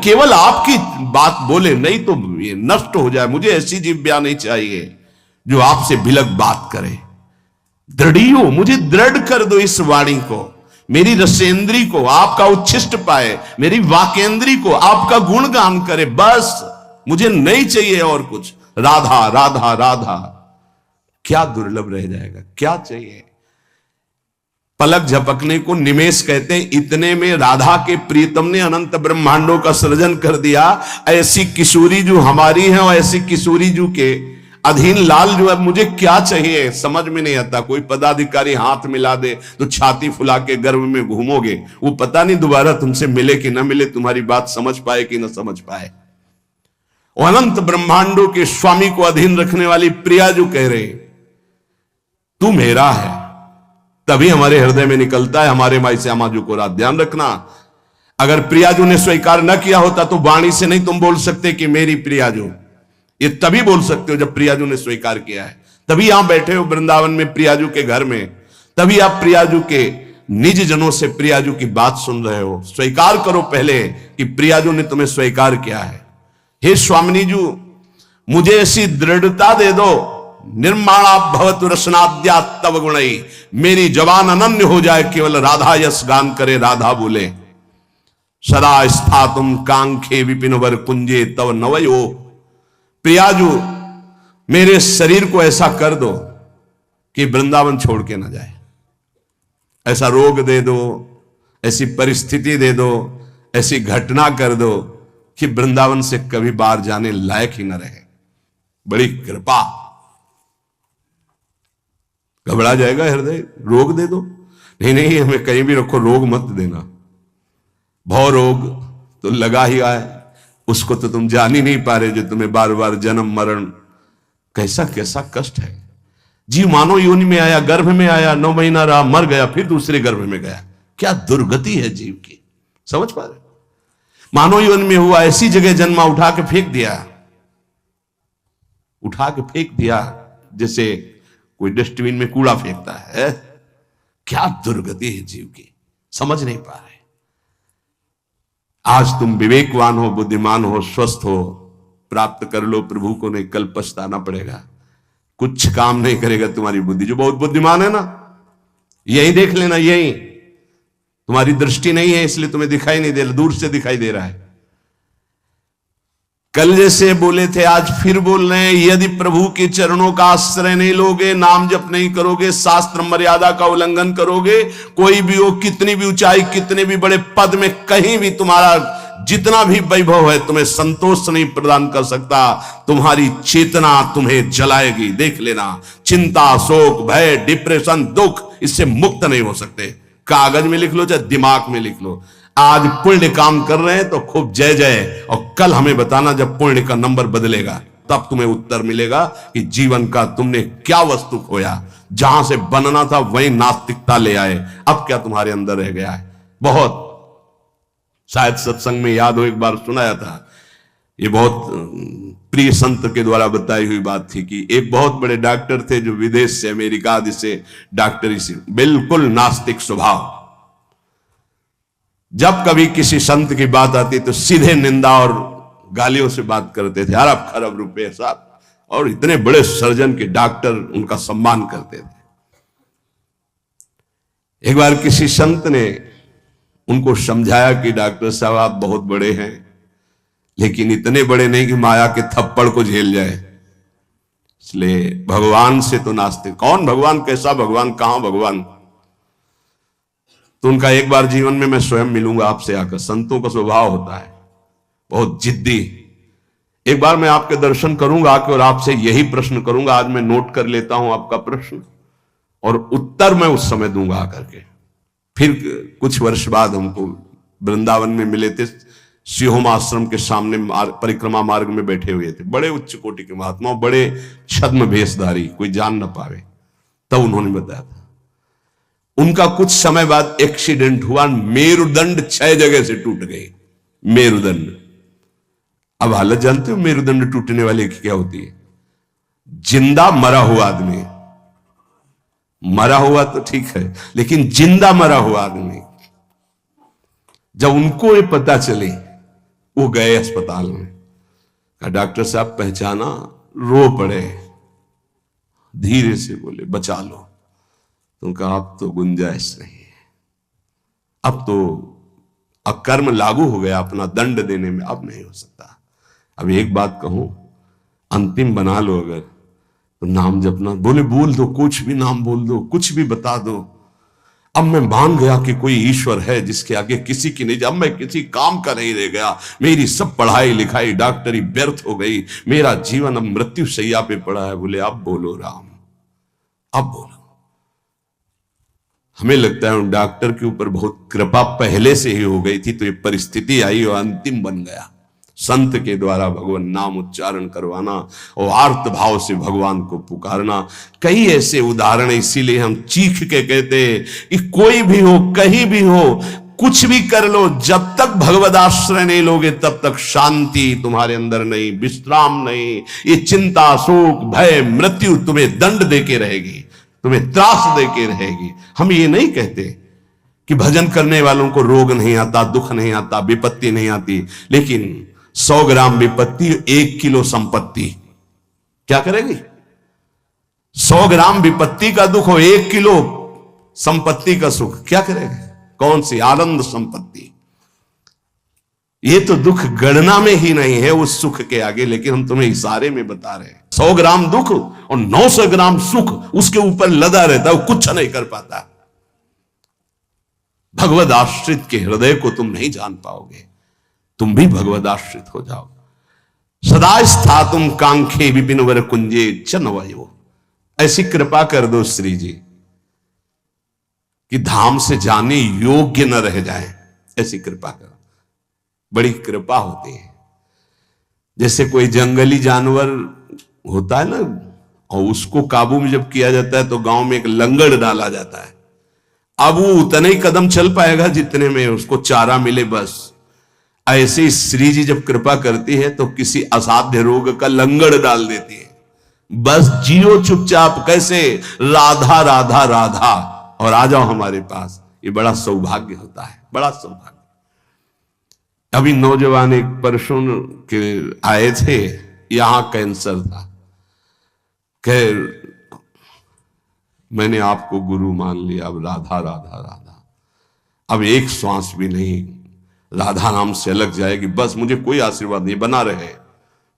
केवल आपकी बात बोले, नहीं तो ये नष्ट हो जाए। मुझे ऐसी जीव्या नहीं चाहिए जो आपसे भिलक बात करे। दृढ़ियो, मुझे दृढ़ कर दो इस वाणी को, मेरी रसेंद्री को आपका उच्छिष्ट पाए, मेरी वाकेंद्री को आपका गुणगान करे। बस मुझे नहीं चाहिए और कुछ। राधा राधा राधा, क्या दुर्लभ रह जाएगा, क्या चाहिए। पलक झपकने को निमेष कहते हैं। इतने में राधा के प्रीतम ने अनंत ब्रह्मांडों का सृजन कर दिया। ऐसी किशोरी जो हमारी है और ऐसी किशोरी जो के अधीन लाल जो है, मुझे क्या चाहिए समझ में नहीं आता। कोई पदाधिकारी हाथ मिला दे तो छाती फुला के गर्भ में घूमोगे, वो पता नहीं दोबारा तुमसे मिले कि ना मिले, तुम्हारी बात समझ पाए कि ना समझ पाए। अनंत ब्रह्मांडों के स्वामी को अधीन रखने वाली प्रिया जो कह रहे तू मेरा है, तभी हमारे हृदय में निकलता है हमारे माई से आमाजू को रात। ध्यान रखना, अगर प्रियाजू ने स्वीकार न किया होता तो वाणी से नहीं तुम बोल सकते कि मेरी प्रियाजू। ये तभी बोल सकते हो जब प्रियाजू ने स्वीकार किया है। तभी यहां बैठे हो वृंदावन में प्रियाजू के घर में, तभी आप प्रियाजू के निज जनों से प्रियाजू की बात सुन रहे हो। स्वीकार करो पहले कि प्रियाजू ने तुम्हें स्वीकार किया है। हे स्वामिनी जू, मुझे ऐसी दृढ़ता दे दो, निर्माणा भवतु रसनाद्या तव गुणई, मेरी जवान अनन्य हो जाए, केवल राधा यश गान करे, राधा बोले। सदा स्थातुम कांखे विपिन वर कुंजे तव नवयो, प्रियाजू मेरे शरीर को ऐसा कर दो कि वृंदावन छोड़ के ना जाए। ऐसा रोग दे दो, ऐसी परिस्थिति दे दो, ऐसी घटना कर दो कि वृंदावन से कभी बाहर जाने लायक ही न रहे। बड़ी कृपा। घबरा जाएगा हृदय, रोग दे दो। नहीं नहीं, हमें कहीं भी रखो, रोग मत देना। भव रोग तो लगा ही आए, उसको तो तुम जान ही नहीं पा रहे, जो तुम्हें बार बार जन्म मरण, कैसा कैसा कष्ट है। जीव मानव योनि में आया, गर्भ में आया, 9 महीना रहा, मर गया, फिर दूसरे गर्भ में गया। क्या दुर्गति है जीव की, समझ पा रहे। मानव योनि में हुआ, ऐसी जगह जन्मा, उठा के फेंक दिया, उठा के फेंक दिया जैसे कोई डस्टबिन में कूड़ा फेंकता है। क्या दुर्गति है जीव की, समझ नहीं पा रहे। आज तुम विवेकवान हो, बुद्धिमान हो, स्वस्थ हो, प्राप्त कर लो प्रभु को, नहीं कल पछताना पड़ेगा। कुछ काम नहीं करेगा तुम्हारी बुद्धि। जो बहुत बुद्धिमान है ना, यही देख लेना, यही तुम्हारी दृष्टि नहीं है इसलिए तुम्हें दिखाई नहीं दे रहा, दूर से दिखाई दे रहा है। कल जैसे बोले थे आज फिर बोल रहे हैं, यदि प्रभु के चरणों का आश्रय नहीं लोगे, नाम जप नहीं करोगे, शास्त्र मर्यादा का उल्लंघन करोगे, कोई भी हो, कितनी भी ऊंचाई, कितने भी बड़े पद में कहीं भी तुम्हारा जितना भी वैभव है, तुम्हें संतोष नहीं प्रदान कर सकता। तुम्हारी चेतना तुम्हें जलाएगी, देख लेना। चिंता, शोक, भय, डिप्रेशन, दुख, इससे मुक्त नहीं हो सकते। कागज में लिख लो चाहे दिमाग में लिख लो। आज पुण्य काम कर रहे हैं तो खूब जय जय, और कल हमें बताना जब पुण्य का नंबर बदलेगा, तब तुम्हें उत्तर मिलेगा कि जीवन का तुमने क्या वस्तु खोया। जहां से बनना था वहीं नास्तिकता ले आए, अब क्या तुम्हारे अंदर रह गया है। बहुत शायद सत्संग में याद हो, एक बार सुनाया था, ये बहुत प्रिय संत के द्वारा बताई हुई बात थी कि एक बहुत बड़े डॉक्टर थे जो विदेश से, अमेरिका आदि से डॉक्टरी से, बिल्कुल नास्तिक स्वभाव। जब कभी किसी संत की बात आती तो सीधे निंदा और गालियों से बात करते थे, अरब खरब रुपए साहब, और इतने बड़े सर्जन के डॉक्टर उनका सम्मान करते थे। एक बार किसी संत ने उनको समझाया कि डॉक्टर साहब आप बहुत बड़े हैं, लेकिन इतने बड़े नहीं कि माया के थप्पड़ को झेल जाए, इसलिए भगवान से तो नास्तिक। कौन भगवान, कैसा भगवान, कहां भगवान। तो उनका एक बार जीवन में मैं स्वयं मिलूंगा आपसे आकर। संतों का स्वभाव होता है बहुत जिद्दी। एक बार मैं आपके दर्शन करूंगा आकर और आपसे यही प्रश्न करूंगा। आज मैं नोट कर लेता हूं आपका प्रश्न और उत्तर मैं उस समय दूंगा आकर के। फिर कुछ वर्ष बाद हमको वृंदावन में मिले थे, सिंहोम आश्रम के सामने परिक्रमा मार्ग में बैठे हुए थे, बड़े उच्च कोटि के महात्मा, बड़े छद्म भेषधारी, कोई जान न पावे। तब उन्होंने बताया था उनका कुछ समय बाद एक्सीडेंट हुआ, मेरुदंड 6 जगह से टूट गए। मेरुदंड, अब हालत जानते हो मेरुदंड टूटने वाले की क्या होती है। जिंदा मरा हुआ आदमी, मरा हुआ तो ठीक है, लेकिन जिंदा मरा हुआ आदमी, जब उनको ये पता चले, वो गए अस्पताल में, कहा डॉक्टर साहब पहचाना, रो पड़े, धीरे से बोले बचा लो। तो कहा अब तो गुंजाइश नहीं है, अब तो अकर्म लागू हो गया, अपना दंड देने में अब नहीं हो सकता। अब एक बात कहूं, अंतिम बना लो अगर तो नाम जपना। बोले बोल दो, कुछ भी नाम बोल दो, कुछ भी बता दो। अब मैं मान गया कि कोई ईश्वर है जिसके आगे किसी की नहीं, अब मैं किसी काम का नहीं रह गया। मेरी सब पढ़ाई लिखाई डॉक्टरी व्यर्थ हो गई, मेरा जीवन अब मृत्यु शैया पे पड़ा है। बोले अब बोलो राम, अब बोलो। हमें लगता है उन डॉक्टर के ऊपर बहुत कृपा पहले से ही हो गई थी, तो ये परिस्थिति आई और अंतिम बन गया। संत के द्वारा भगवान नाम उच्चारण करवाना और आर्त भाव से भगवान को पुकारना, कई ऐसे उदाहरण। इसीलिए हम चीख के कहते हैं कि कोई भी हो, कहीं भी हो, कुछ भी कर लो, जब तक भगवद आश्रय नहीं लोगे तब तक शांति तुम्हारे अंदर नहीं, विश्राम नहीं। ये चिंता, शोक, भय, मृत्यु तुम्हें दंड देके रहेगी, तुम्हें त्रास देके रहेगी। हम ये नहीं कहते कि भजन करने वालों को रोग नहीं आता, दुख नहीं आता, विपत्ति नहीं आती, लेकिन 100 ग्राम विपत्ति 1 किलो संपत्ति क्या करेगी? 100 ग्राम विपत्ति का दुख हो, 1 किलो संपत्ति का सुख क्या करेगा? कौन सी आनंद संपत्ति? ये तो दुख गणना में ही नहीं है उस सुख के आगे, लेकिन हम तुम्हें इशारे में बता रहे हैं। 100 ग्राम दुख और 900 ग्राम सुख उसके ऊपर लदा रहता है, वो कुछ नहीं कर पाता। भगवद आश्रित के हृदय को तुम नहीं जान पाओगे। तुम भी भगवद आश्रित हो जाओ। सदा स्थातुम कांखे विपिन वर कुंजे चनवयो। ऐसी कृपा कर दो श्री जी कि धाम से जाने योग्य न रह जाए, ऐसी कृपा करो। बड़ी कृपा होती है। जैसे कोई जंगली जानवर होता है ना, और उसको काबू में जब किया जाता है तो गांव में एक लंगड़ डाला जाता है। अब वो उतने ही कदम चल पाएगा जितने में उसको चारा मिले, बस। ऐसे ही श्री जी जब कृपा करती है तो किसी असाध्य रोग का लंगड़ डाल देती है, बस जियो चुपचाप। कैसे? राधा राधा राधा, और आ जाओ हमारे पास। ये बड़ा सौभाग्य होता है, बड़ा सौभाग्य। अभी नौजवान एक परसों के आए थे, यहां कैंसर था। खैर मैंने आपको गुरु मान लिया, अब राधा राधा राधा, अब एक श्वास भी नहीं राधा नाम से अलग जाएगी, बस मुझे कोई आशीर्वाद नहीं, बना रहे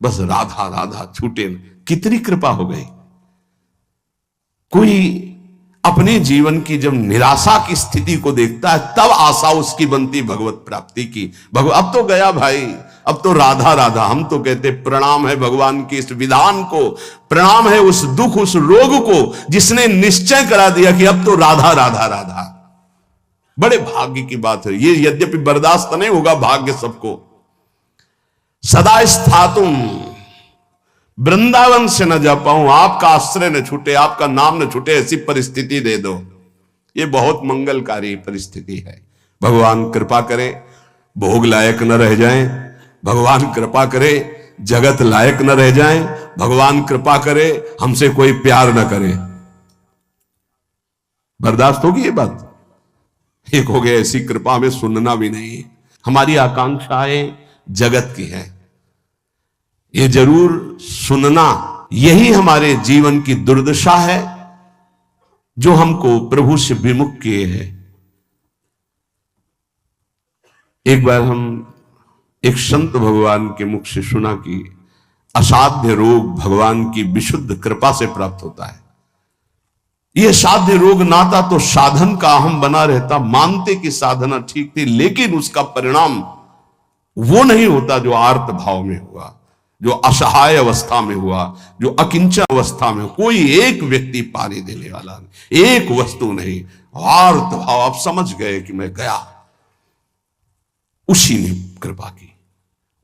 बस राधा राधा, छूटे। कितनी कृपा हो गई। कोई अपने जीवन की जब निराशा की स्थिति को देखता है तब आशा उसकी बनती भगवत प्राप्ति की। अब तो गया भाई, अब तो राधा राधा। हम तो कहते प्रणाम है भगवान की इस विधान को, प्रणाम है उस दुख, उस रोग को जिसने निश्चय करा दिया कि अब तो राधा राधा राधा। बड़े भाग्य की बात है ये, यद्यपि बर्दाश्त नहीं होगा भाग्य सबको। सदा स्थातुम, वृंदावन से न जा पाऊं, आपका आश्रय न छूटे, आपका नाम न छूटे, ऐसी परिस्थिति दे दो। ये बहुत मंगलकारी परिस्थिति है। भगवान कृपा करे भोग लायक न रह जाएं, भगवान कृपा करे जगत लायक न रह जाएं, भगवान कृपा करे हमसे कोई प्यार न करे। बर्दाश्त होगी ये बात? एक हो गया ऐसी कृपा हमें सुनना भी नहीं। हमारी आकांक्षाएं जगत की है, ये जरूर सुनना। यही हमारे जीवन की दुर्दशा है जो हमको प्रभु से विमुख किए है। एक बार हम एक संत भगवान के मुख से सुना कि असाध्य रोग भगवान की विशुद्ध कृपा से प्राप्त होता है। यह साध्य रोग नाता तो साधन का अहम बना रहता, मानते कि साधना ठीक थी, लेकिन उसका परिणाम वो नहीं होता जो आर्त भाव में हुआ, जो असहाय अवस्था में हुआ, जो अकिंचन अवस्था में। कोई एक व्यक्ति पानी देने वाला नहीं, एक वस्तु नहीं, आर्त भाव। आप समझ गए कि मैं गया, उसी ने कृपा की,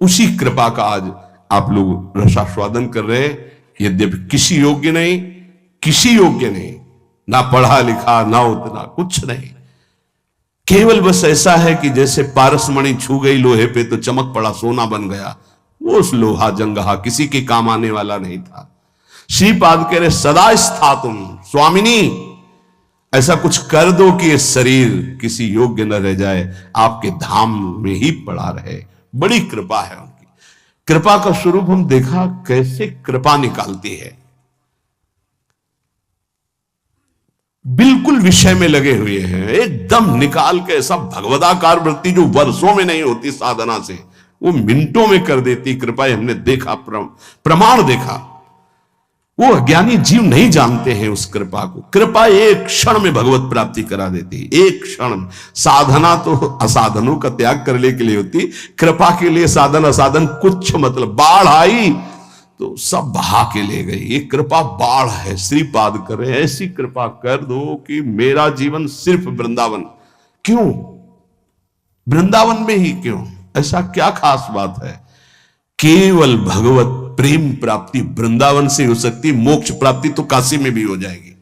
उसी कृपा का आज आप लोग रसास्वादन कर रहे हैं। यद्यपि किसी योग्य नहीं, किसी योग्य नहीं, ना पढ़ा लिखा, ना उतना कुछ नहीं, केवल बस ऐसा है कि जैसे पारसमणि छू गई लोहे पे तो चमक पड़ा, सोना बन गया। वो उस लोहा जंगहा किसी के काम आने वाला नहीं था। श्रीपाद कह रहे सदा स्थातुम, स्वामिनी ऐसा कुछ कर दो कि ये शरीर किसी योग्य न रह जाए, आपके धाम में ही पड़ा रहे, बड़ी कृपा है उनकी। कृपा का स्वरूप हम देखा कैसे कृपा निकालती है। बिल्कुल विषय में लगे हुए हैं, एकदम निकाल के ऐसा भगवदाकार वृत्ति जो वर्षों में नहीं होती साधना से, वो मिनटों में कर देती कृपा। हमने देखा, प्रमाण देखा। वो अज्ञानी जीव नहीं जानते हैं उस कृपा को। कृपा एक क्षण में भगवत प्राप्ति करा देती, एक क्षण। साधना तो असाधनों का त्याग करने के लिए होती, कृपा के लिए साधन असाधन कुछ मतलब। बाढ़ आई तो सब बहा के ले गई। ये कृपा बाढ़ है। श्रीपाद कर रहे, ऐसी कृपा कर दो कि मेरा जीवन सिर्फ वृंदावन। क्यों वृंदावन में ही? क्यों? ऐसा क्या खास बात है? केवल भगवत प्रेम प्राप्ति वृंदावन से हो सकती। मोक्ष प्राप्ति तो काशी में भी हो जाएगी।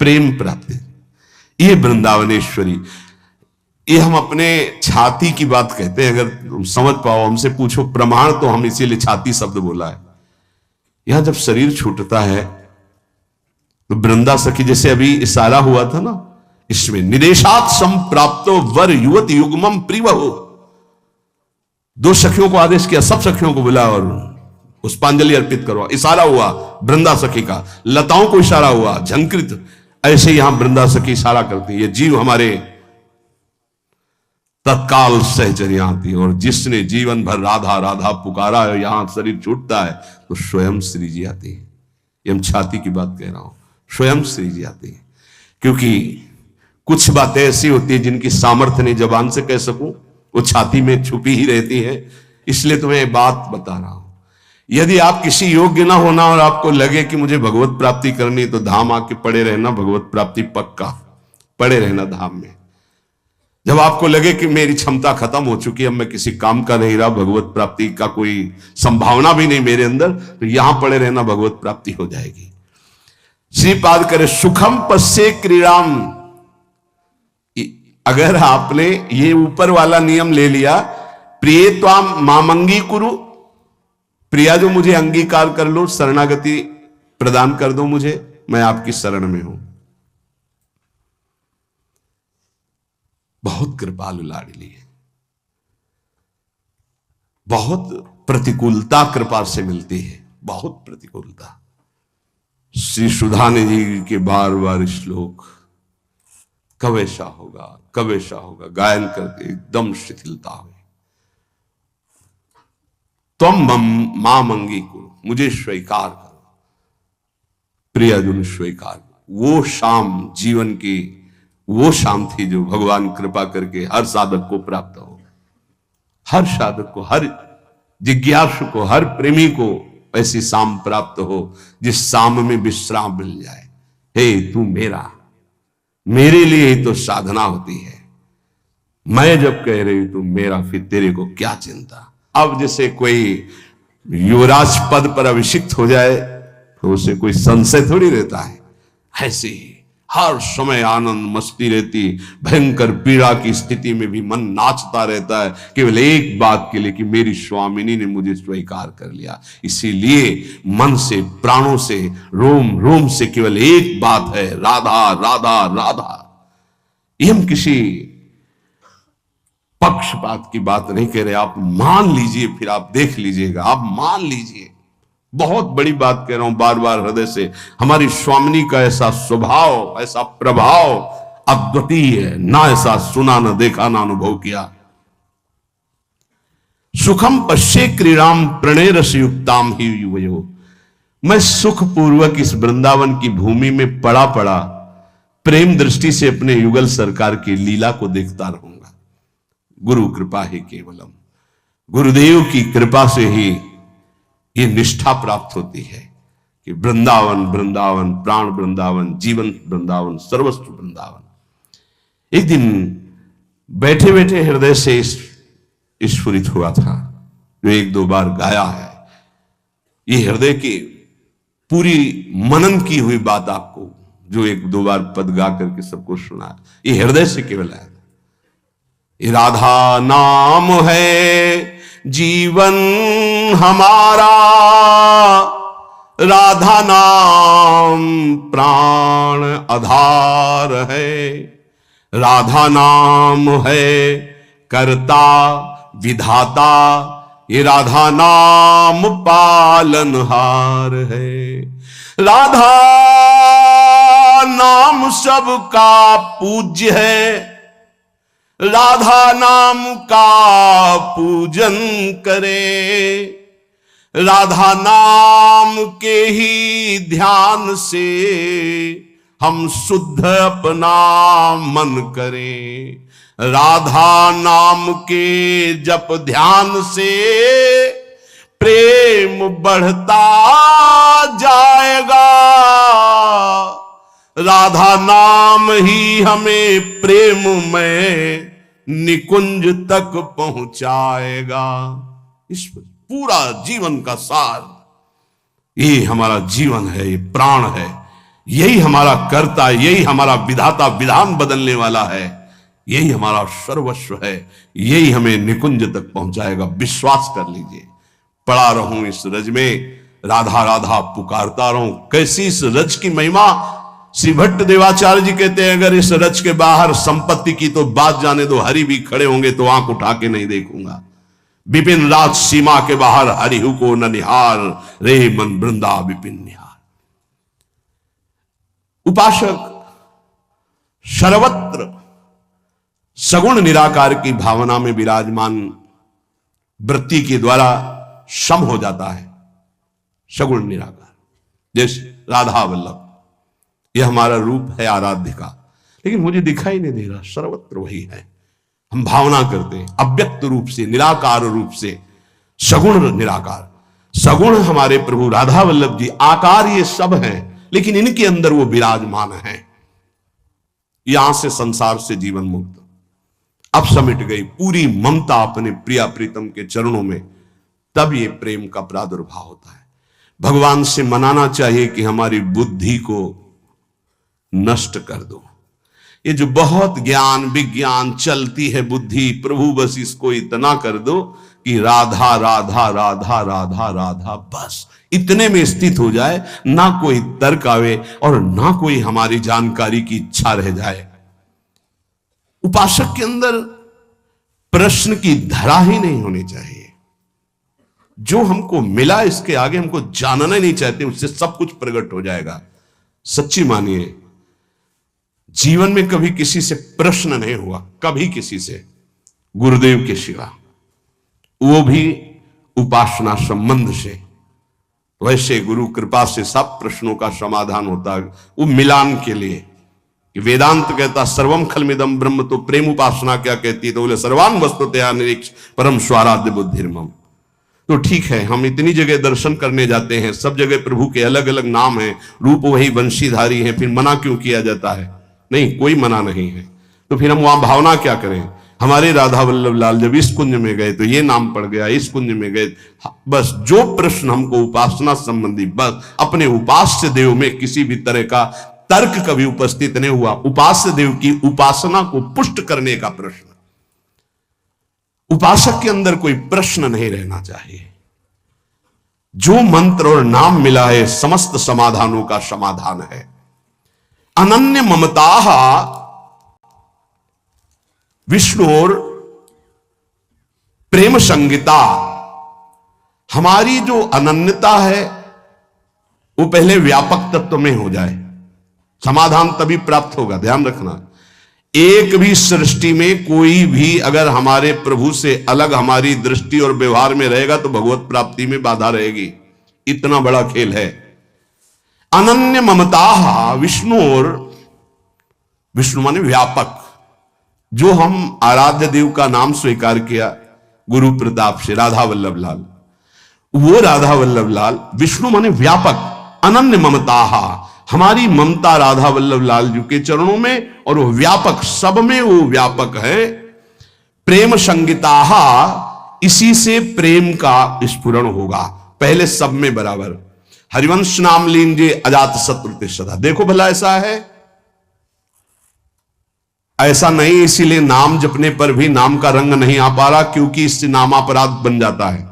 प्रेम प्राप्ति ये वृंदावनेश्वरी। ये हम अपने छाती की बात कहते हैं। अगर तुम समझ पाओ, हमसे पूछो प्रमाण, तो हम इसीलिए छाती शब्द बोला है। यहां जब शरीर छूटता है तो वृंदा सखी, जैसे अभी इशारा हुआ था ना, इसमें निदेशात संप्राप्तो वर युवत युग्मम प्रिवहु। दो सखियों को आदेश किया, सब सखियों को बुला और पुष्पांजलि अर्पित करो। इशारा हुआ वृंदा सखी का, लताओं को इशारा हुआ, झंकृत। ऐसे यहां वृंदा सखी इशारा करती है। ये जीव हमारे तत्काल सहचर्या आती है। और जिसने जीवन भर राधा राधा पुकारा है, यहां शरीर छूटता है तो स्वयं श्री जी आती है। ये हम छाती की बात कह रहा हूं, स्वयं श्री जी आती है। क्योंकि कुछ बातें ऐसी होती है जिनकी सामर्थ्य नहीं जबान से कह सकूं, वो छाती में छुपी ही रहती है। इसलिए तुम्हें बात बता रहा हूं। यदि आप किसी योग्य ना होना और आपको लगे कि मुझे भगवत प्राप्ति करनी, तो धाम आके पड़े रहना। भगवत प्राप्ति पक्का, पड़े रहना धाम में। जब आपको लगे कि मेरी क्षमता खत्म हो चुकी है, अब मैं किसी काम का नहीं रहा, भगवत प्राप्ति का कोई संभावना भी नहीं मेरे अंदर, तो यहां पड़े रहना, भगवत प्राप्ति हो जाएगी। श्रीपाद करे सुखम पश्ये क्रीड़ाम। अगर आपने ये ऊपर वाला नियम ले लिया, प्रिय त्वाम मामंगी कुरु, प्रिया जो मुझे अंगीकार कर लो, शरणागति प्रदान कर दो मुझे, मैं आपकी शरण में हूं। बहुत कृपालु लाडली है। बहुत प्रतिकूलता कृपा से मिलती है, बहुत प्रतिकूलता। श्री सुधाने जी के बार बार श्लोक, कब ऐसा होगा, कब ऐसा होगा, गायन करके एकदम शिथिलता हुई। तुम मां मंगी को, मुझे स्वीकार करो, प्रियजन स्वीकार करो। वो शाम जीवन की वो शाम थी जो भगवान कृपा करके हर साधक को प्राप्त हो। हर साधक को, हर जिज्ञासु को, हर प्रेमी को ऐसी शाम प्राप्त हो जिस शाम में विश्राम मिल जाए। हे तू मेरा, मेरे लिए ही तो साधना होती है। मैं जब कह रही तू मेरा, फिर तेरे को क्या चिंता। अब जैसे कोई युवराज पद पर अभिषिक्त हो जाए तो उसे कोई संशय थोड़ी रहता है। ऐसे ही हर समय आनंद मस्ती रहती, भयंकर पीड़ा की स्थिति में भी मन नाचता रहता है, केवल एक बात के लिए कि मेरी स्वामिनी ने मुझे स्वीकार कर लिया। इसीलिए मन से, प्राणों से, रोम रोम से केवल एक बात है, राधा राधा राधा। ये हम किसी पक्षपात की बात नहीं कह रहे। आप मान लीजिए, फिर आप देख लीजिएगा, आप मान लीजिए। बहुत बड़ी बात कह रहा हूं बार बार हृदय से। हमारी स्वामिनी का ऐसा स्वभाव, ऐसा प्रभाव अद्वितीय है, ना ऐसा सुना, ना देखा, ना अनुभव किया। सुखम पश्ये क्रीड़ाम प्रणय रस युक्ताम ही युवयो। मैं सुख पूर्वक इस वृंदावन की भूमि में पड़ा पड़ा प्रेम दृष्टि से अपने युगल सरकार की लीला को देखता रहूंगा। गुरु कृपा ही केवलम। गुरुदेव की कृपा से ही ये निष्ठा प्राप्त होती है कि वृंदावन वृंदावन, प्राण वृंदावन, जीवन वृंदावन, सर्वस्व वृंदावन। एक दिन बैठे बैठे हृदय से स्फुरित हुआ था, जो एक दो बार गाया है। ये हृदय की पूरी मनन की हुई बात आपको, जो एक दो बार पद गा करके सबको सुना, ये हृदय से केवल है। ये राधा नाम है जीवन हमारा, राधा नाम प्राण आधार है, राधा नाम है करता विधाता, ये राधा नाम पालनहार है। राधा नाम सबका पूज्य है, राधा नाम का पूजन करे। राधा नाम के ही ध्यान से हम शुद्ध अपना मन करें। राधा नाम के जप ध्यान से प्रेम बढ़ता जाएगा। राधा नाम ही हमें प्रेम में निकुंज तक पहुंचाएगा। इस पूरा जीवन का सार, ये हमारा जीवन है, ये प्राण है, यही हमारा कर्ता, यही हमारा विधाता, विधान बदलने वाला है, यही हमारा सर्वस्व है, यही हमें निकुंज तक पहुंचाएगा। विश्वास कर लीजिए। पड़ा रहूं इस रज में, राधा राधा पुकारता रहूं। कैसी इस रज की महिमा! श्री भट्ट देवाचार्य जी कहते हैं, अगर इस रज के बाहर संपत्ति की तो बात जाने दो, हरि भी खड़े होंगे तो आंख उठा के नहीं देखूंगा। विपिन राज सीमा के बाहर हरिहु को न निहार, रे मन वृंदा विपिन निहार। उपासक सर्वत्र सगुण निराकार की भावना में विराजमान वृत्ति के द्वारा सम हो जाता है। सगुण निराकार, जैसे राधा वल्लभ, यह हमारा रूप है आराध्य का, लेकिन मुझे दिखाई नहीं दे रहा, सर्वत्र वही है। हम भावना करते हैं अव्यक्त रूप से, निराकार रूप से, सगुण निराकार। सगुण हमारे प्रभु राधा वल्लभ जी, आकार ये सब हैं, लेकिन इनके अंदर वो विराजमान है। यहां से संसार से जीवन मुक्त, अब समिट गई पूरी ममता अपने प्रिया प्रीतम के चरणों में, तब ये प्रेम का प्रादुर्भाव होता है। भगवान से मनाना चाहिए कि हमारी बुद्धि को नष्ट कर दो। ये जो बहुत ज्ञान विज्ञान चलती है बुद्धि, प्रभु बस इसको इतना कर दो कि राधा राधा राधा राधा राधा, बस इतने में स्थित हो जाए, ना कोई तर्क आवे और ना कोई हमारी जानकारी की इच्छा रह जाए। उपासक के अंदर प्रश्न की धरा ही नहीं होनी चाहिए। जो हमको मिला इसके आगे हमको जानना ही नहीं चाहते, उससे सब कुछ प्रकट हो जाएगा। सच्ची मानिए, जीवन में कभी किसी से प्रश्न नहीं हुआ, कभी किसी से, गुरुदेव के सिवा, वो भी उपासना संबंध से। वैसे गुरु कृपा से सब प्रश्नों का समाधान होता है, वो मिलान के लिए। वेदांत कहता सर्वम खलमिदम ब्रह्म, तो प्रेम उपासना क्या कहती है? तो बोले सर्वान वस्तुतया निरीक्ष परम स्वाराध्य बुद्धिर्मम। तो ठीक है, हम इतनी जगह दर्शन करने जाते हैं, सब जगह प्रभु के अलग अलग नाम हैं, रूप वही वंशीधारी है, फिर मना क्यों किया जाता है? नहीं, कोई मना नहीं है। तो फिर हम वहां भावना क्या करें? हमारे राधा वल्लभ लाल जब इस कुंज में गए तो ये नाम पड़ गया, इस कुंज में गए, बस जो प्रश्न हमको उपासना संबंधी, बस अपने उपास्य देव में किसी भी तरह का तर्क कभी उपस्थित नहीं हुआ। उपास्य देव की उपासना को पुष्ट करने का प्रश्न, उपासक के अंदर कोई प्रश्न नहीं रहना चाहिए। जो मंत्र और नाम मिला है, समस्त समाधानों का समाधान है। अनन्य ममता विष्णुर प्रेम संगीता। हमारी जो अनन्यता है वो पहले व्यापक तत्व में हो जाए, समाधान तभी प्राप्त होगा। ध्यान रखना, एक भी सृष्टि में कोई भी अगर हमारे प्रभु से अलग हमारी दृष्टि और व्यवहार में रहेगा तो भगवत प्राप्ति में बाधा रहेगी। इतना बड़ा खेल है। अनन्य ममता विष्णुर, विष्णु माने व्यापक। जो हम आराध्य देव का नाम स्वीकार किया गुरु प्रताप से, राधा वल्लभ लाल, वो राधा वल्लभ लाल विष्णु माने व्यापक। अनन्य ममता, हमारी ममता राधा वल्लभ लाल जी के चरणों में, और वो व्यापक, सब में वो व्यापक है। प्रेम संगीता, इसी से प्रेम का स्फुरण होगा, पहले सब में बराबर। हरिवंश नाम लीजिए अजात शत्रु सदा। देखो भला ऐसा है? ऐसा नहीं, इसीलिए नाम जपने पर भी नाम का रंग नहीं आ पा रहा, क्योंकि इससे नामापराध बन जाता है।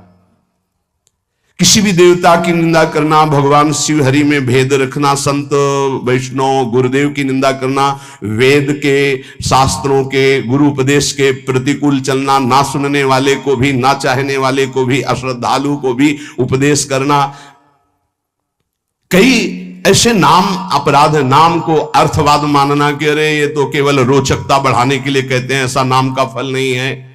किसी भी देवता की निंदा करना, भगवान शिव हरि में भेद रखना, संत वैष्णव गुरुदेव की निंदा करना, वेद के शास्त्रों के गुरु उपदेश के प्रतिकूल चलना, ना सुनने वाले को भी, ना चाहने वाले को भी, अश्रद्धालु को भी उपदेश करना, कई ऐसे नाम अपराध है। नाम को अर्थवाद मानना कि अरे ये तो केवल रोचकता बढ़ाने के लिए कहते हैं, ऐसा नाम का फल नहीं है।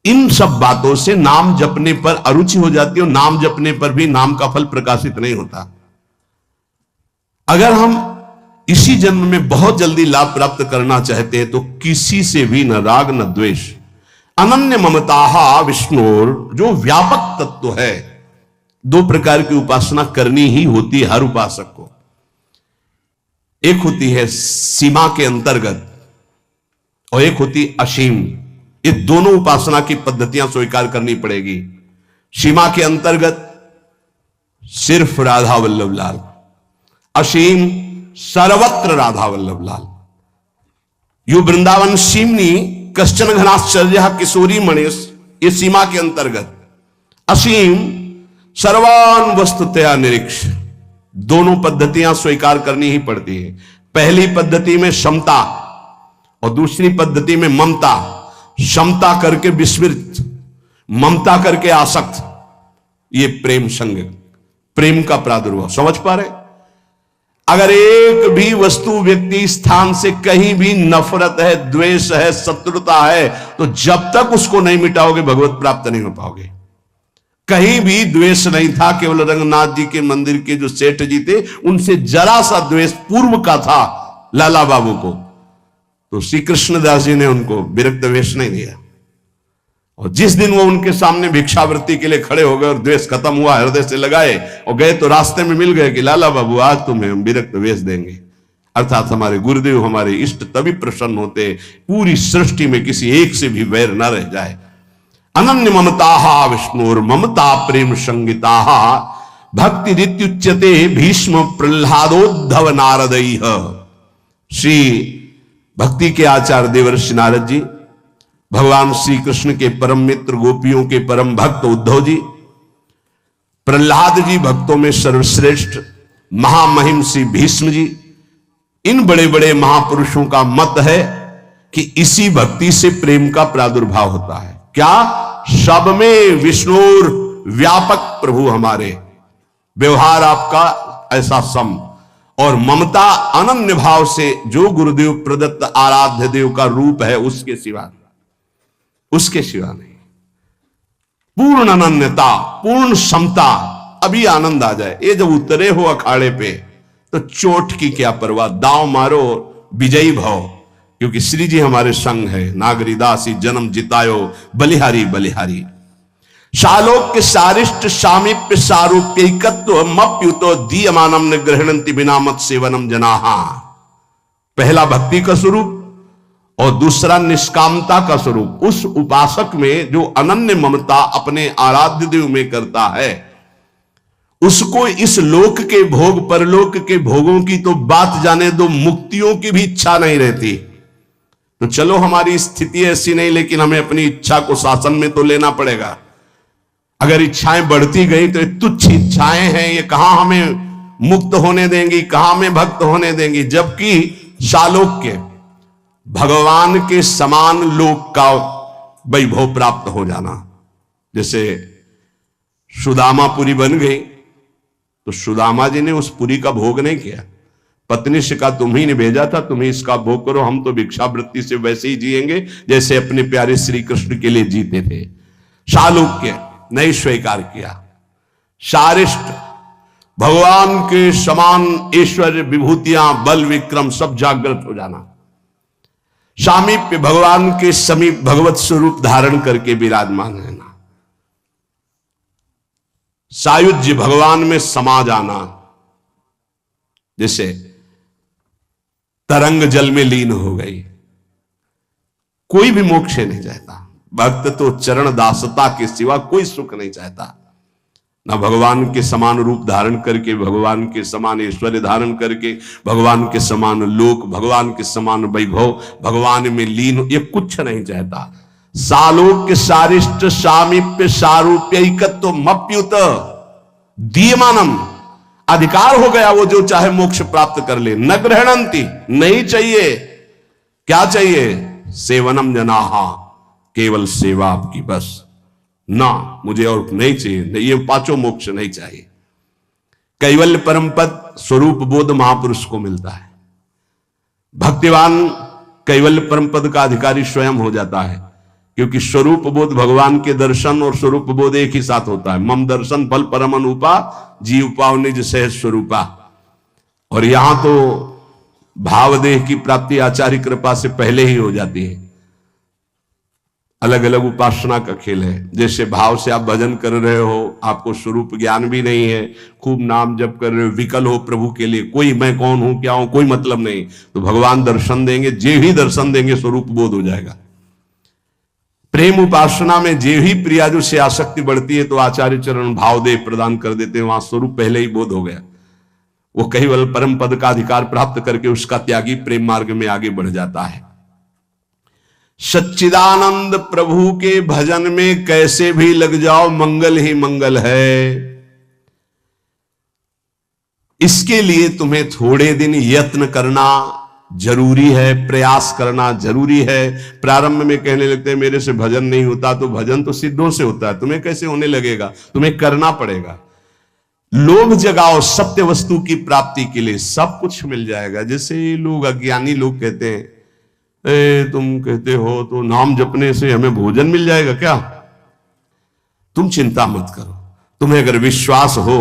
इन सब बातों से नाम जपने पर अरुचि हो जाती है और नाम जपने पर भी नाम का फल प्रकाशित नहीं होता। अगर हम इसी जन्म में बहुत जल्दी लाभ प्राप्त करना चाहते हैं तो किसी से भी न राग न द्वेष, अनन्य ममता विष्णुर, जो व्यापक तत्व है। दो प्रकार की उपासना करनी ही होती है हर उपासक को। एक होती है सीमा के अंतर्गत और एक होती असीम। ये दोनों उपासना की पद्धतियां स्वीकार करनी पड़ेगी। सीमा के अंतर्गत सिर्फ राधा वल्लभ लाल, असीम सर्वत्र राधा वल्लभ लाल। यू वृंदावन सीमनी कश्चन घनाश्चर्य किशोरी मणेश, ये सीमा के अंतर्गत। असीम सर्वान वस्तुतया निरीक्ष। दोनों पद्धतियां स्वीकार करनी ही पड़ती है। पहली पद्धति में समता और दूसरी पद्धति में ममता। समता करके विस्मृत, ममता करके आसक्त, ये प्रेम संग, प्रेम का प्रादुर्भाव। समझ पा रहे? अगर एक भी वस्तु व्यक्ति स्थान से कहीं भी नफरत है, द्वेष है, शत्रुता है, तो जब तक उसको नहीं मिटाओगे भगवत प्राप्त नहीं हो पाओगे। कहीं भी द्वेष नहीं था, केवल रंगनाथ जी के मंदिर के जो सेठ जी थे उनसे जरा सा द्वेष पूर्व का था लाला बाबू को, तो श्री कृष्णदास जी ने उनको विरक्त वेश नहीं दिया। और जिस दिन वो उनके सामने भिक्षावृत्ति के लिए खड़े हो गए और द्वेष खत्म हुआ, हृदय से लगाए और गए, तो रास्ते में मिल गए कि लाला बाबू आज तुम्हें हम विरक्त वेश देंगे। अर्थात हमारे गुरुदेव, हमारे इष्ट तभी प्रसन्न होते पूरी सृष्टि में किसी एक से भी वैर न रह जाए। अनन्य ममता विष्णुर ममता प्रेम संगिता भक्ति रित्युच्यते भीष्म प्रह्लादोद्धव नारदैः। श्री भक्ति के आचार्य देवर्षि नारद जी, भगवान श्री कृष्ण के परम मित्र, गोपियों के परम भक्त उद्धव जी, प्रह्लाद जी भक्तों में सर्वश्रेष्ठ, महामहिम श्री भीष्म जी, इन बड़े बड़े महापुरुषों का मत है कि इसी भक्ति से प्रेम का प्रादुर्भाव होता है। क्या? सब में विष्णुर व्यापक प्रभु हमारे, व्यवहार आपका ऐसा सम, और ममता अनन्य भाव से जो गुरुदेव प्रदत्त आराध्य देव का रूप है उसके सिवा, उसके सिवा नहीं। पूर्ण अनन्यता, पूर्ण समता, अभी आनंद आ जाए। ये जब उतरे हो अखाड़े पे तो चोट की क्या परवाह, दांव मारो विजयी भव, क्योंकि श्री जी हमारे संग है। नागरीदासी जन्म जितायो बलिहारी बलिहारी। शालोक्य सारिष्ट सामीप्य सारूप्यकत्व मप्युतो दीयमानम न गृह्णन्ति बिना मत सेवनम जनाहा। पहला भक्ति का स्वरूप और दूसरा निष्कामता का स्वरूप। उस उपासक में जो अनन्य ममता अपने आराध्य देव में करता है, उसको इस लोक के भोग, परलोक के भोगों की तो बात जाने दो, मुक्तियों की भी इच्छा नहीं रहती। तो चलो हमारी स्थिति ऐसी नहीं, लेकिन हमें अपनी इच्छा को शासन में तो लेना पड़ेगा। अगर इच्छाएं बढ़ती गई तो ये तुच्छ इच्छाएं हैं, ये कहां हमें मुक्त होने देंगी, कहां हमें भक्त होने देंगी। जबकि शालोक्य, भगवान के समान लोक का वैभव प्राप्त हो जाना। जैसे सुदामापुरी बन गई तो सुदामा जी ने उस पुरी का भोग नहीं किया, पत्नी से कहा तुम ही ने भेजा था, तुम ही इसका भोग करो, हम तो भिक्षावृत्ति से वैसे ही जिएंगे जैसे अपने प्यारे श्री कृष्ण के लिए जीते थे। शालोक्य नहीं स्वीकार किया। शारिष्ट, भगवान के समान ऐश्वर्य विभूतियां, बल विक्रम सब जागृत हो जाना। सामीप्य, भगवान के समीप भगवत स्वरूप धारण करके विराजमान रहना। सायुज्य, भगवान में समा जाना। जैसे तरंग जल में लीन हो गई, कोई भी मोक्ष नहीं चाहता। भक्त तो चरण दासता के सिवा कोई सुख नहीं चाहता। ना भगवान के समान रूप धारण करके, भगवान के समान ऐश्वर्य धारण करके, भगवान के समान लोक, भगवान के समान वैभव, भगवान में लीन, ये कुछ नहीं चाहता। सालोक्य सारिष्ट सामीप्य सारूप्यकत्व मप्युत दीयमानम, अधिकार हो गया, वो जो चाहे मोक्ष प्राप्त कर ले। न ग्रहणंती, नहीं चाहिए, क्या चाहिए? सेवनम जनाहा, केवल सेवा आपकी, बस ना, मुझे और नहीं चाहिए, ये पांचों मोक्ष नहीं चाहिए। कैवल्य परम पद स्वरूप बोध महापुरुष को मिलता है। भक्तिवान कैवल्य परम पद का अधिकारी स्वयं हो जाता है, क्योंकि स्वरूप बोध, भगवान के दर्शन और स्वरूप बोध एक ही साथ होता है। मम दर्शन फल परम अनुपा, जीव पाव निज सहज स्वरूपा। और यहां तो भावदेह की प्राप्ति आचार्य कृपा से पहले ही हो जाती है। अलग अलग उपासना का खेल है। जैसे भाव से आप भजन कर रहे हो, आपको स्वरूप ज्ञान भी नहीं है, खूब नाम जप कर रहे हो, विकल हो प्रभु के लिए, कोई मैं कौन हूं क्या हूं कोई मतलब नहीं, तो भगवान दर्शन देंगे, जे ही दर्शन देंगे स्वरूप बोध हो जाएगा। प्रेम उपासना में जे ही प्रियाजु से आसक्ति बढ़ती है तो आचार्य चरण भावदेह प्रदान कर देते हैं, वहां स्वरूप पहले ही बोध हो गया। वो केवल परम पद का अधिकार प्राप्त करके उसका त्यागी प्रेम मार्ग में आगे बढ़ जाता है। सच्चिदानंद प्रभु के भजन में कैसे भी लग जाओ, मंगल ही मंगल है। इसके लिए तुम्हें थोड़े दिन यत्न करना जरूरी है, प्रयास करना जरूरी है। प्रारंभ में कहने लगते हैं मेरे से भजन नहीं होता, तो भजन तो सिद्धों से होता है, तुम्हें कैसे होने लगेगा? तुम्हें करना पड़ेगा। लोभ जगाओ सत्य वस्तु की प्राप्ति के लिए, सब कुछ मिल जाएगा। जैसे लोग, अज्ञानी लोग कहते हैं, तुम कहते हो तो नाम जपने से हमें भोजन मिल जाएगा क्या? तुम चिंता मत करो, तुम्हें अगर विश्वास हो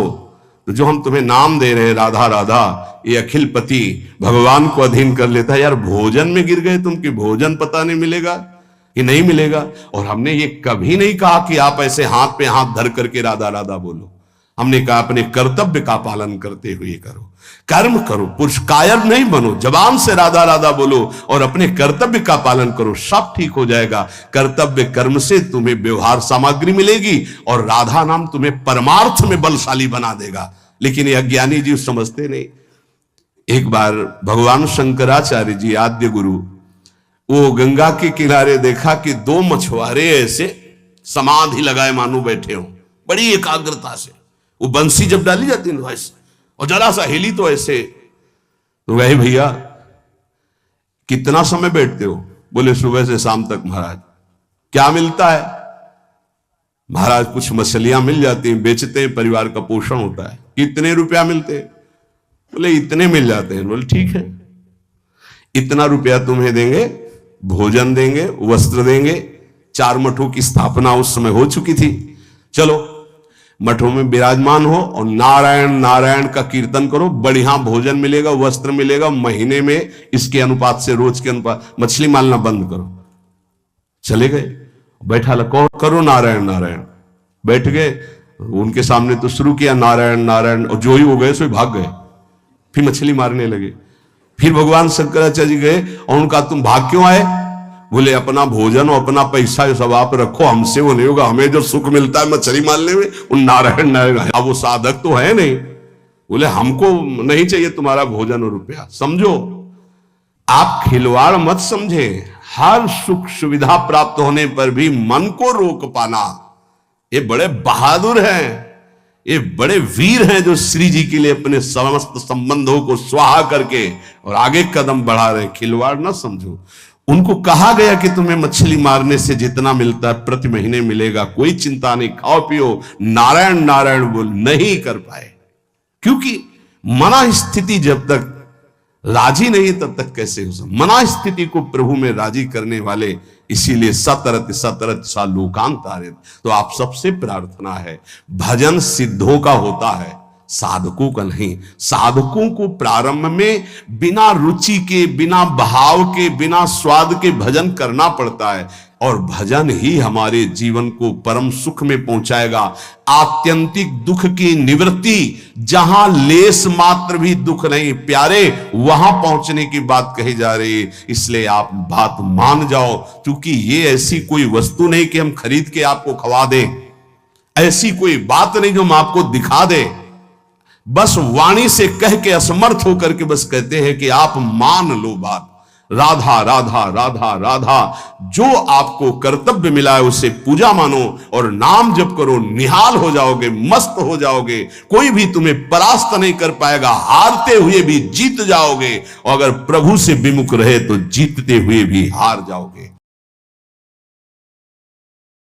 तो जो हम तुम्हें नाम दे रहे हैं राधा राधा, ये अखिल पति भगवान को अधीन कर लेता है। यार भोजन में गिर गए तुम कि भोजन पता नहीं मिलेगा कि नहीं मिलेगा। और हमने ये कभी नहीं कहा कि आप ऐसे हाथ पे हाथ धर करके राधा राधा बोलो। हमने कहा अपने कर्तव्य का पालन करते हुए करो, कर्म करो, पुरुष कायर नहीं बनो, जबान से राधा राधा बोलो और अपने कर्तव्य का पालन करो, सब ठीक हो जाएगा। कर्तव्य कर्म से तुम्हें व्यवहार सामग्री मिलेगी और राधा नाम तुम्हें परमार्थ में बलशाली बना देगा। लेकिन ये अज्ञानी जीव समझते नहीं। एक बार भगवान शंकराचार्य जी आद्य गुरु, वो गंगा के किनारे देखा कि दो मछुआरे ऐसे समाधि लगाए मानो बैठे हो, बड़ी एकाग्रता से। वो बंसी जब डाली जाती है ऐसे, और जरा सा हिली तो ऐसे, तो गए भैया कितना समय बैठते हो? बोले सुबह से शाम तक महाराज। क्या मिलता है? महाराज कुछ मछलियां मिल जाती हैं, बेचते हैं, परिवार का पोषण होता है। कितने रुपया मिलते हैं? बोले इतने मिल जाते हैं। बोले ठीक है, इतना रुपया तुम्हें देंगे, भोजन देंगे, वस्त्र देंगे। 4 मठों की स्थापना उस समय हो चुकी थी। चलो मठों में विराजमान हो और नारायण नारायण का कीर्तन करो, बढ़िया भोजन मिलेगा, वस्त्र मिलेगा। महीने में इसके अनुपात से, रोज के अनुपात, मछली मारना बंद करो। चले गए, बैठा करो नारायण नारायण। बैठ गए, उनके सामने तो शुरू किया नारायण नारायण, और जो ही हो गए सो भाग गए, फिर मछली मारने लगे। फिर भगवान शंकराचार्य जी गए और उनका तुम भाग क्यों आए? बोले अपना भोजन और अपना पैसा सब आप रखो, हमसे वो नहीं होगा। हमें जो सुख मिलता है मछली मारने में, उन नारायण नारायण, अब वो साधक तो है नहीं। बोले हमको नहीं चाहिए तुम्हारा भोजन और रुपया। समझो, आप खिलवाड़ मत समझे। हर सुख सुविधा प्राप्त होने पर भी मन को रोक पाना, ये बड़े बहादुर हैं, ये बड़े वीर हैं जो श्री जी के लिए अपने समस्त संबंधों को स्वाहा करके और आगे कदम बढ़ा रहे हैं। खिलवाड़ ना समझो। उनको कहा गया कि तुम्हें मछली मारने से जितना मिलता है प्रति महीने मिलेगा, कोई चिंता नहीं, खाओ पियो, नारायण नारायण बोल। नहीं कर पाए, क्योंकि मना स्थिति जब तक राजी नहीं तब तक कैसे हो सकता? मना स्थिति को प्रभु में राजी करने वाले, इसीलिए सतरत सतरत सा लोकांतारित। तो आप सबसे प्रार्थना है, भजन सिद्धों का होता है, साधकों का नहीं। साधकों को प्रारंभ में बिना रुचि के, बिना भाव के, बिना स्वाद के भजन करना पड़ता है, और भजन ही हमारे जीवन को परम सुख में पहुंचाएगा। आत्यंतिक दुख की निवृत्ति, जहां लेस मात्र भी दुख नहीं प्यारे, वहां पहुंचने की बात कही जा रही है। इसलिए आप बात मान जाओ, क्योंकि ये ऐसी कोई वस्तु नहीं कि हम खरीद के आपको खवा दें, ऐसी कोई बात नहीं जो हम आपको दिखा दें। बस वाणी से कह के असमर्थ होकर के बस कहते हैं कि आप मान लो बात। राधा राधा राधा राधा। जो आपको कर्तव्य मिला है उसे पूजा मानो और नाम जप करो, निहाल हो जाओगे, मस्त हो जाओगे। कोई भी तुम्हें परास्त नहीं कर पाएगा, हारते हुए भी जीत जाओगे, और अगर प्रभु से विमुख रहे तो जीतते हुए भी हार जाओगे।